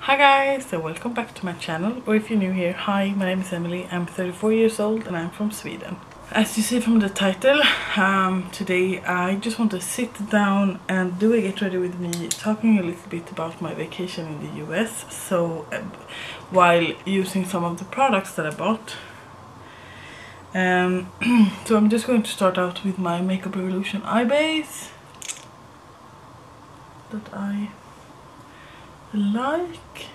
Hi guys, so welcome back to my channel, or if you're new here, hi, my name is Emily, I'm 34 years old and I'm from Sweden. As you see from the title, today I just want to sit down and do a get ready with me, talking a little bit about my vacation in the US, so while using some of the products that I bought. So I'm just going to start out with my Makeup Revolution eye base that I like.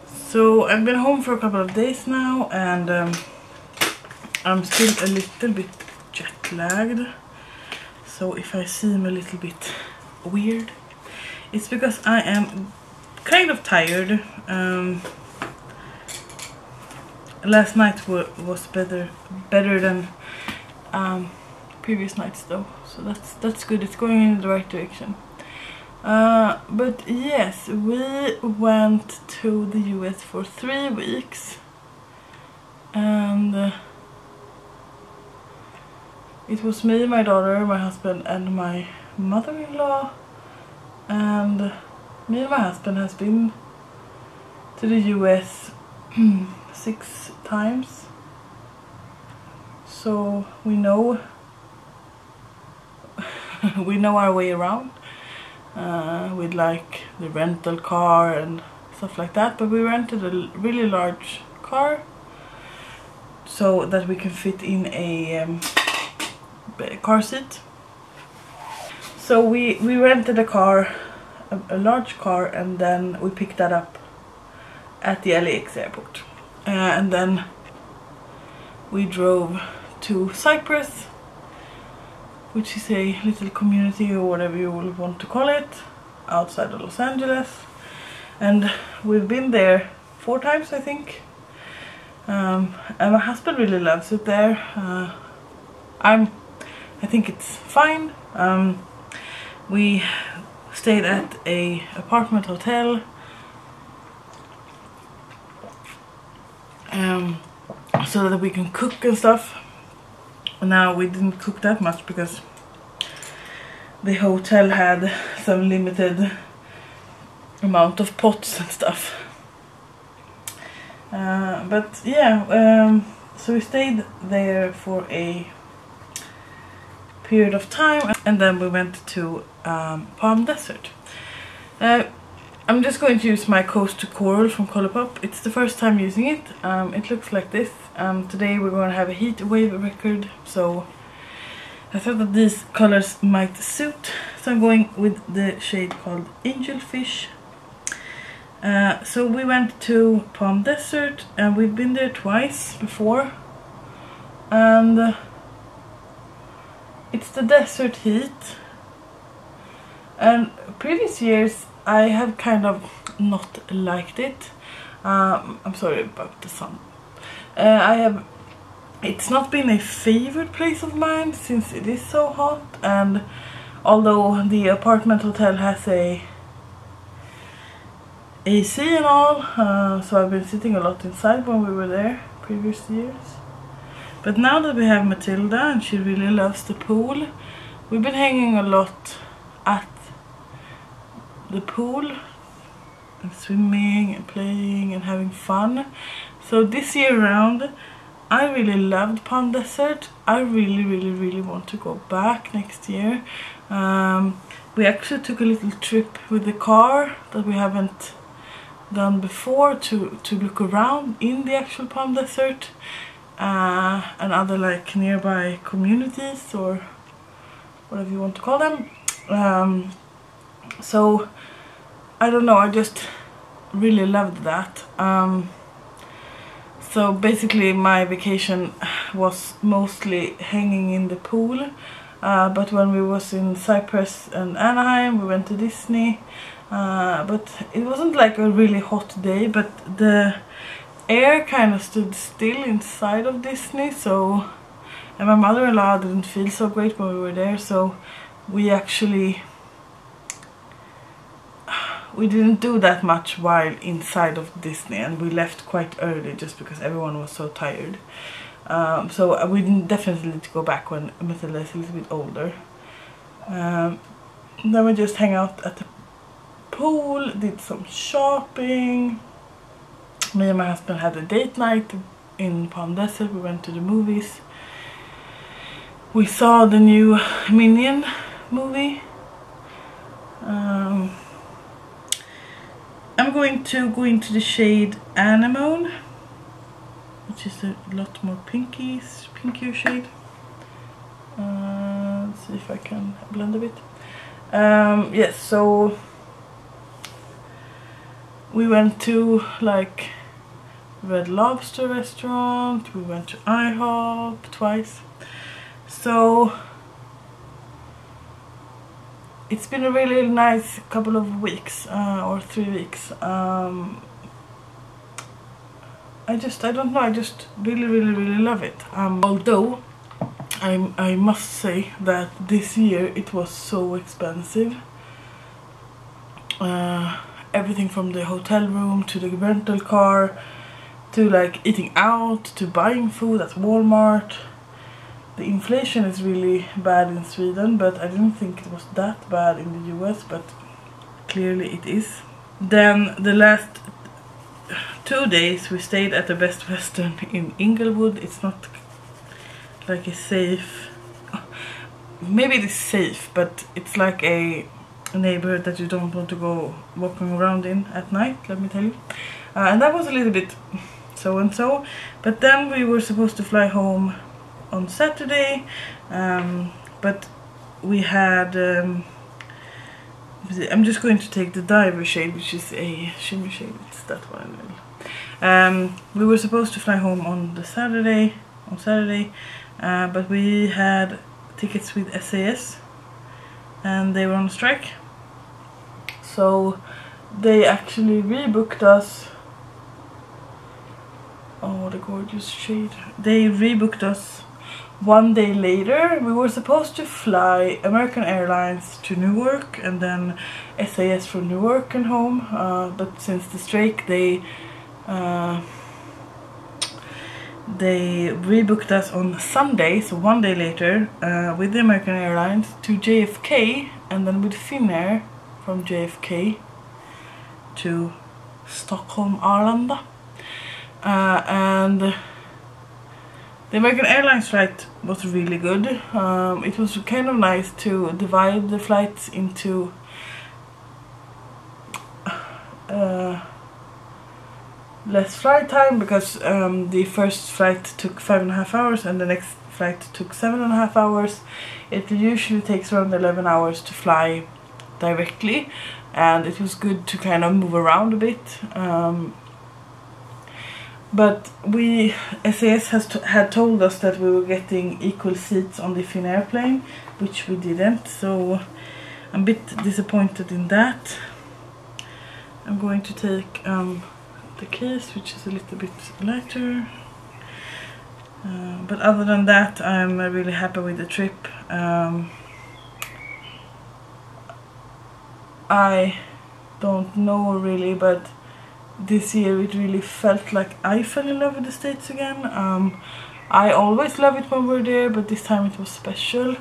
So I've been home for a couple of days now, and I'm still a little bit jet lagged, so if I seem a little bit weird, it's because I am kind of tired. Last night was better than previous nights though, so that's good. It's going in the right direction. But yes, we went to the US for 3 weeks, and it was me, my daughter, my husband and my mother-in-law, and me and my husband has been to the US 6 times, so we know we know our way around. With like the rental car and stuff like that, but we rented a really large car so that we can fit in a car seat. So we rented a car, a large car, and then we picked that up at the LAX airport, and then we drove to Cyprus, which is a little community or whatever you will want to call it, outside of Los Angeles, and we've been there 4 times, I think, and my husband really loves it there. I think it's fine. We stayed at a apartment hotel, so that we can cook and stuff. Now we didn't cook that much because the hotel had some limited amount of pots and stuff. But yeah, so we stayed there for a period of time, and then we went to Palm Desert. I'm just going to use my Coast to Coral from Colorpop. It's the first time using it. It looks like this. Today we're going to have a heat wave record, so I thought that these colors might suit. So I'm going with the shade called Angelfish. So we went to Palm Desert, and we've been there twice before. And it's the desert heat. And previous years I have kind of not liked it. I'm sorry about the sun. It's not been a favorite place of mine since it is so hot, and although the apartment hotel has a AC and all, so I've been sitting a lot inside when we were there previous years. But now that we have Matilda and she really loves the pool, we've been hanging a lot at the pool and swimming and playing and having fun. So this year round I really loved Palm Desert. I really want to go back next year. We actually took a little trip with the car that we haven't done before to look around in the actual Palm Desert and other like nearby communities or whatever you want to call them. So I don't know, I just really loved that. So basically my vacation was mostly hanging in the pool, but when we was in Cyprus and Anaheim we went to Disney, but it wasn't like a really hot day, but the air kind of stood still inside of Disney, so, and my mother-in-law didn't feel so great when we were there, so we actually we didn't do that much while inside of Disney, and we left quite early just because everyone was so tired. So we definitely need to go back when Matilda is a little bit older. Then we just hang out at the pool, did some shopping. Me and my husband had a date night in Palm Desert. We went to the movies. We saw the new Minion movie. I'm going to go into the shade Anemone, which is a lot more pinkier shade. Let's see if I can blend a bit. Yes, so we went to like Red Lobster restaurant, we went to IHOP twice. So it's been a really nice couple of weeks, or 3 weeks. I don't know, I just really love it. Although I must say that this year it was so expensive. Everything from the hotel room to the rental car to like eating out to buying food at Walmart. The inflation is really bad in Sweden, but I didn't think it was that bad in the US, but clearly it is. Then the last 2 days we stayed at the Best Western in Inglewood. It's not like a safe, maybe it is safe, but it's like a neighborhood that you don't want to go walking around in at night, let me tell you. And that was a little bit so and so, but then we were supposed to fly home on Saturday, but we had I'm just going to take the diver shade, which is a shimmer shade. It's that one. We were supposed to fly home on Saturday, but we had tickets with SAS and they were on strike, so they actually rebooked us. Oh, the gorgeous shade. They rebooked us 1 day later. We were supposed to fly American Airlines to Newark and then SAS from Newark and home, but since the strike they rebooked us on Sunday, so 1 day later, with the American Airlines to JFK, and then with Finnair from JFK to Stockholm Arlanda. And the American Airlines flight was really good. It was kind of nice to divide the flights into less flight time, because the first flight took 5.5 hours and the next flight took 7.5 hours. It usually takes around 11 hours to fly directly, and it was good to kind of move around a bit. But SAS had told us that we were getting equal seats on the Finnair plane, which we didn't, so I'm a bit disappointed in that. I'm going to take the case, which is a little bit lighter. But other than that, I'm really happy with the trip. I don't know really, but this year it really felt like I fell in love with the States again. I always love it when we're there, but this time it was special.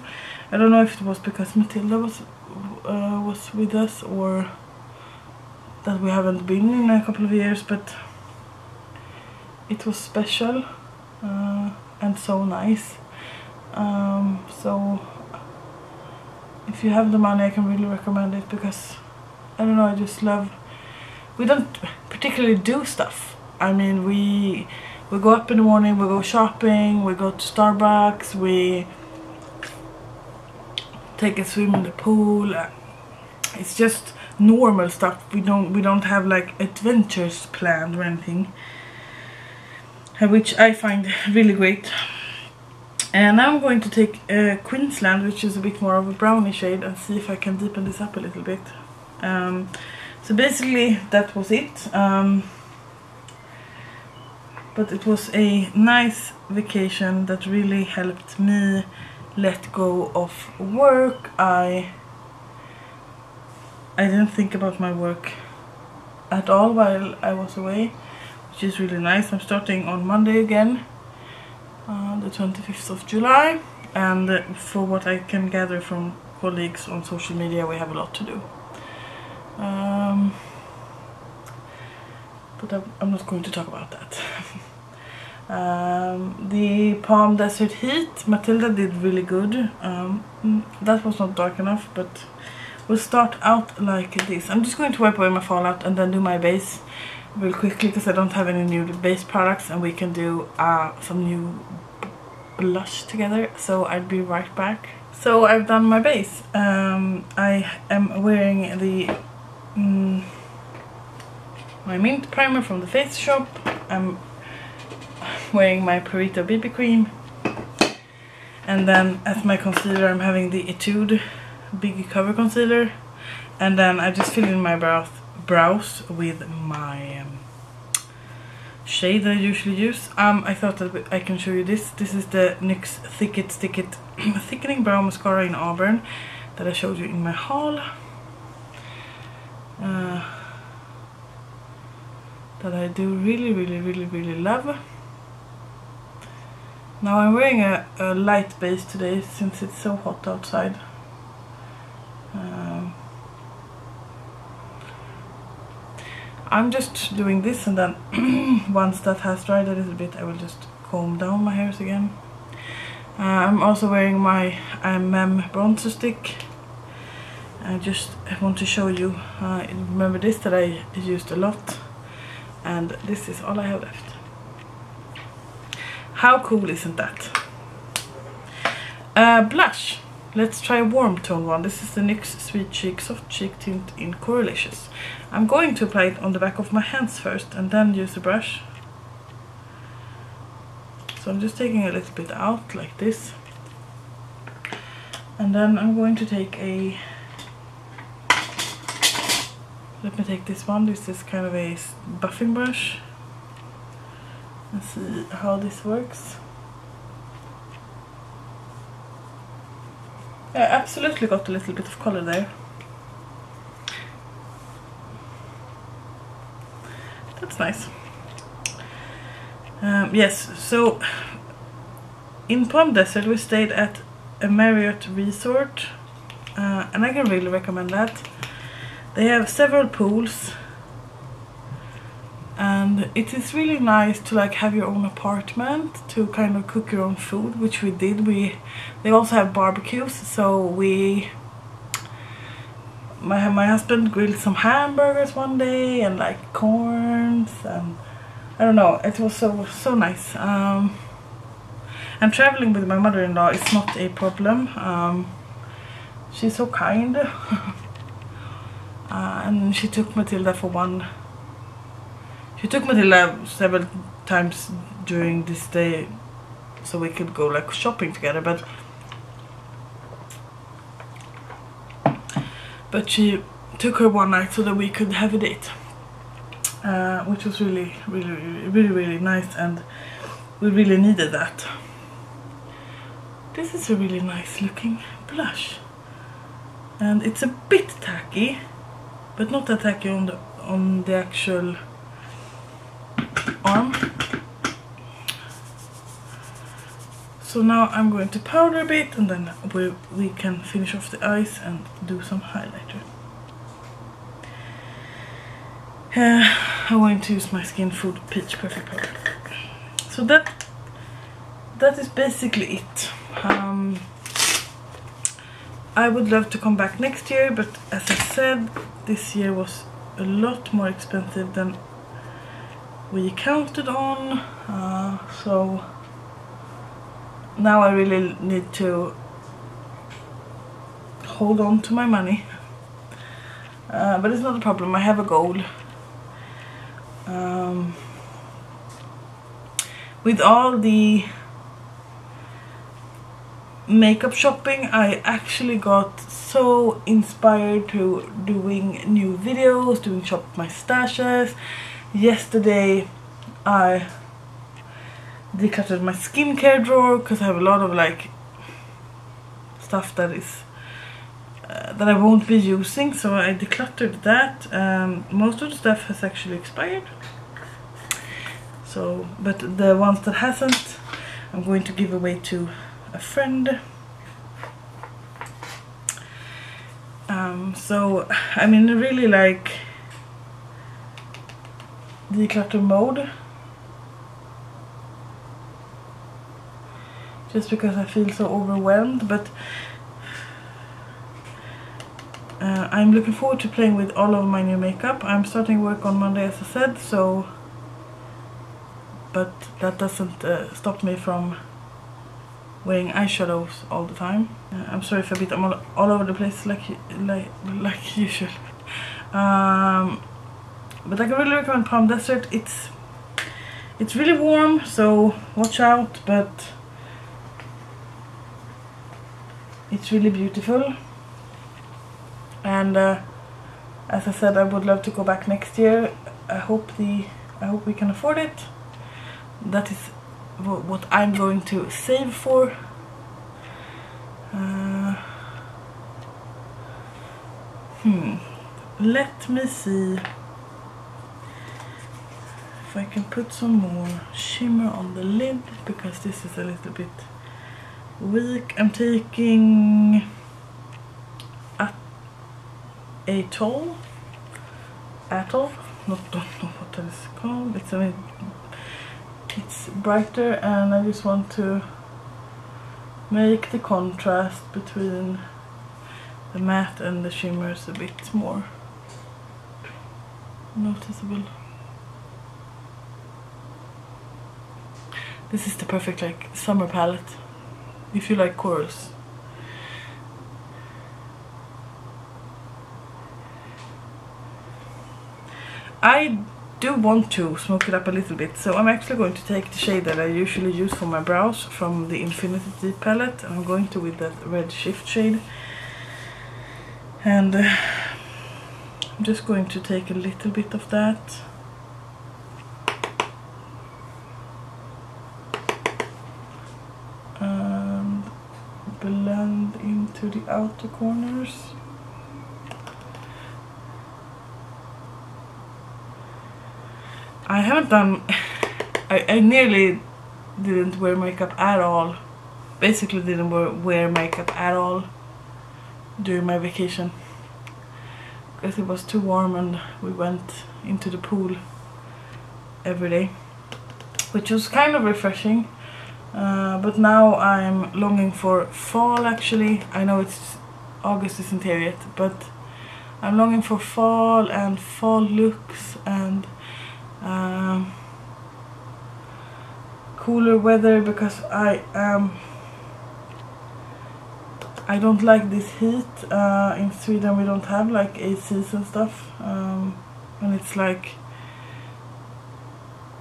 I don't know if it was because Matilda was with us, or that we haven't been in a couple of years, but it was special and so nice. So if you have the money, I can really recommend it, because I don't know, I just love. We don't particularly do stuff. I mean, we go up in the morning, we go shopping, we go to Starbucks, we take a swim in the pool. It's just normal stuff. We don't have like adventures planned or anything, which I find really great. And now I'm going to take Queensland, which is a bit more of a brownie shade, and see if I can deepen this up a little bit. So basically that was it. But it was a nice vacation that really helped me let go of work. I didn't think about my work at all while I was away, which is really nice. I'm starting on Monday again, the 25th of July, and for what I can gather from colleagues on social media, we have a lot to do. But I'm not going to talk about that. The Palm Desert Heat, Matilda did really good. That was not dark enough, but we'll start out like this. I'm just going to wipe away my fallout and then do my base real quickly because I don't have any new base products, and we can do some new blush together. So I'll be right back. So I've done my base. I am wearing the my mint primer from the Face Shop. I'm wearing my Purito BB cream, and then as my concealer I'm having the Etude Big Cover Concealer, and then I just fill in my brows with my shade that I usually use. I thought that I can show you this. This is the NYX Thickening Brow Mascara in Auburn that I showed you in my haul. That I do really love. Now I'm wearing a light base today since it's so hot outside. I'm just doing this, and then once that has dried a little bit I will just comb down my hairs again. I'm also wearing my bronzer stick. I just want to show you, remember this that I used a lot, and this is all I have left. How cool isn't that? Blush. Let's try a warm tone one. This is the NYX Sweet Cheek Soft Cheek Tint in Correlicious. I'm going to apply it on the back of my hands first and then use a brush. So I'm just taking a little bit out like this. And then I'm going to take a... Let me take this one. This is kind of a buffing brush. Let's see how this works. I absolutely got a little bit of color there. That's nice. Yes, so in Palm Desert we stayed at a Marriott resort, and I can really recommend that. They have several pools, and it is really nice to like have your own apartment to kind of cook your own food, which we did. They also have barbecues, so my husband grilled some hamburgers one day and like corns, and I don't know, it was so nice. And traveling with my mother-in-law is not a problem. She's so kind. And she took Matilda several times during this day so we could go like shopping together, but she took her one night so that we could have a date, which was really nice, and we really needed that. This is a really nice looking blush, and it's a bit tacky, but not that tacky on the actual arm. So now I'm going to powder a bit, and then we can finish off the eyes and do some highlighter. I'm going to use my Skinfood Peach Perfect Powder. So that is basically it. I would love to come back next year, but as I said, this year was a lot more expensive than we counted on, so now I really need to hold on to my money, but it's not a problem. I have a goal. With all the makeup shopping, I actually got so inspired to doing new videos, doing shop my stashes. Yesterday I decluttered my skincare drawer because I have a lot of like stuff that is that I won't be using, so I decluttered that. Most of the stuff has actually expired, so but the ones that hasn't I'm going to give away to a friend. So I'm in a really like declutter mode, just because I feel so overwhelmed, but I'm looking forward to playing with all of my new makeup. I'm starting work on Monday, as I said, so but that doesn't stop me from wearing eyeshadows all the time. I'm sorry if I'm all over the place like usual. But I can really recommend Palm Desert. It's really warm, so watch out, but it's really beautiful. And as I said, I would love to go back next year. I hope we can afford it. That is what I'm going to save for. Let me see if I can put some more shimmer on the lid, because this is a little bit weak. I'm taking Atoll, don't know what that is called. It's brighter, and I just want to make the contrast between the matte and the shimmers a bit more noticeable. This is the perfect like summer palette if you like corals. I do want to smoke it up a little bit, so I'm actually going to take the shade that I usually use for my brows from the Infinity Deep palette, and I'm going to with that red shift shade, and I'm just going to take a little bit of that and blend into the outer corners. I haven't done, I nearly didn't wear makeup at all, basically didn't wear makeup at all during my vacation, because it was too warm and we went into the pool every day, which was kind of refreshing, but now I'm longing for fall actually. I know it's August isn't here yet, but I'm longing for fall and fall looks and cooler weather, because I don't like this heat. In Sweden we don't have like ACs and stuff, and it's like,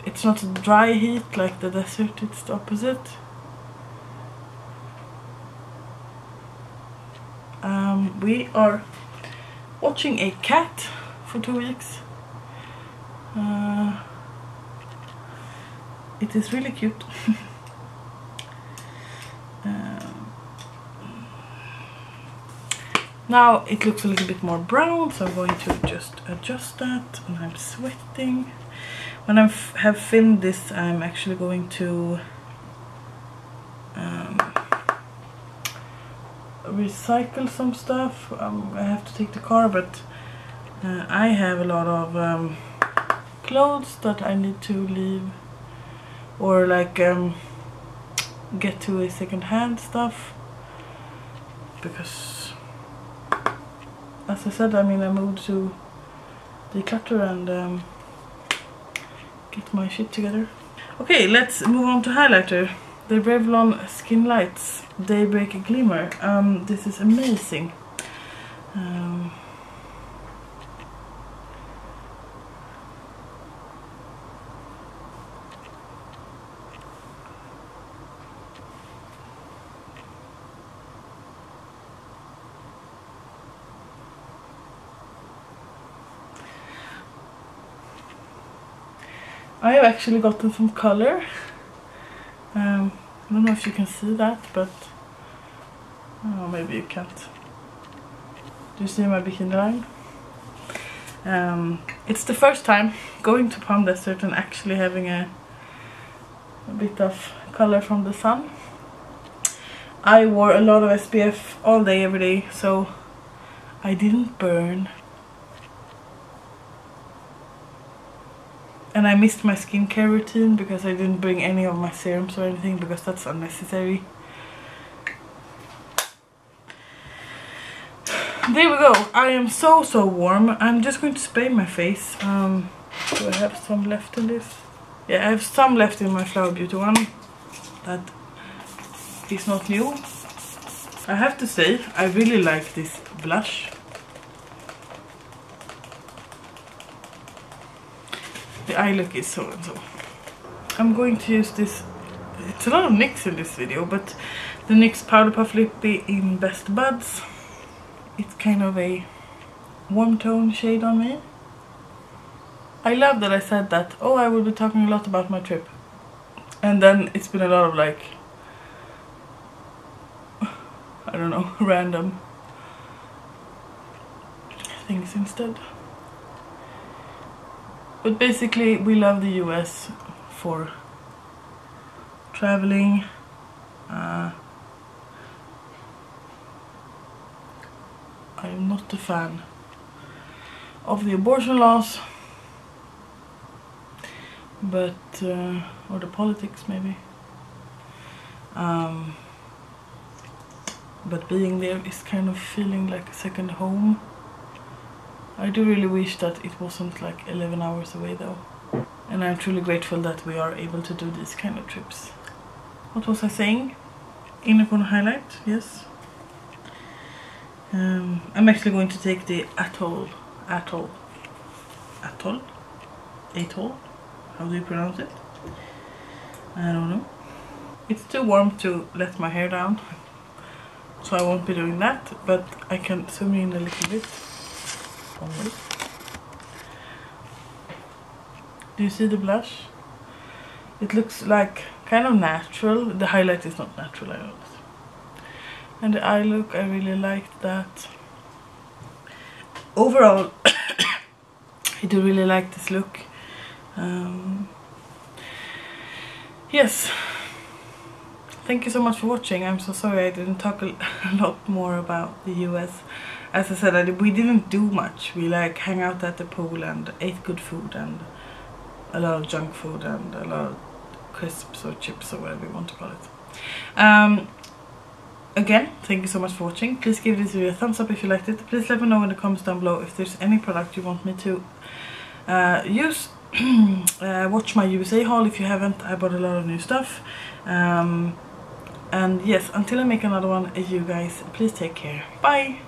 it's not a dry heat like the desert, it's the opposite. We are watching a cat for 2 weeks. It is really cute. Now it looks a little bit more brown, so I'm going to just adjust that, and I'm sweating. When I have filmed this, I'm actually going to recycle some stuff. I have to take the car, but I have a lot of clothes that I need to leave, or like get to a second-hand stuff, because as I said, I'm in a mood to declutter and get my shit together. Okay, let's move on to highlighter. The Revlon Skinlights Daybreak Glimmer. This is amazing. I have actually gotten some color. I don't know if you can see that, but maybe you can't. Do you see my bikini line? It's the first time going to Palm Desert and actually having a bit of color from the sun. I wore a lot of SPF all day, every day, so I didn't burn. And I missed my skincare routine because I didn't bring any of my serums or anything, because that's unnecessary. There we go. I am so warm. I'm just going to spray my face. Do I have some left in this? Yeah, I have some left in my Flower Beauty one. That is not new. I have to say, I really like this blush. The eye look is so and so. I'm going to use this. It's a lot of NYX in this video, but the NYX Powder Puff Lippy in Best Buds. It's kind of a warm tone shade on me. I love that I said that, oh, I will be talking a lot about my trip. And then it's been a lot of like, I don't know, random things instead. But basically we love the US for traveling. I'm not a fan of the abortion laws, but or the politics maybe, but being there is kind of feeling like a second home. I do really wish that it wasn't like 11 hours away though, and I'm truly grateful that we are able to do these kind of trips. What was I saying? Inner corner highlight, yes. I'm actually going to take the Atoll, how do you pronounce it? I don't know. It's too warm to let my hair down, so I won't be doing that, but I can zoom in a little bit. Do you see the blush? It looks like kind of natural. The highlight is not natural, I know. And the eye look, I really liked that. Overall, I do really like this look. Yes. Thank you so much for watching. I'm so sorry I didn't talk a lot more about the US. As I said, we didn't do much. We like hang out at the pool and ate good food and a lot of junk food and a lot of crisps or chips or whatever you want to call it. Again, thank you so much for watching. Please give this video a thumbs up if you liked it. Please let me know in the comments down below if there's any product you want me to use. Watch my USA haul if you haven't. I bought a lot of new stuff. And yes, until I make another one, you guys, please take care. Bye!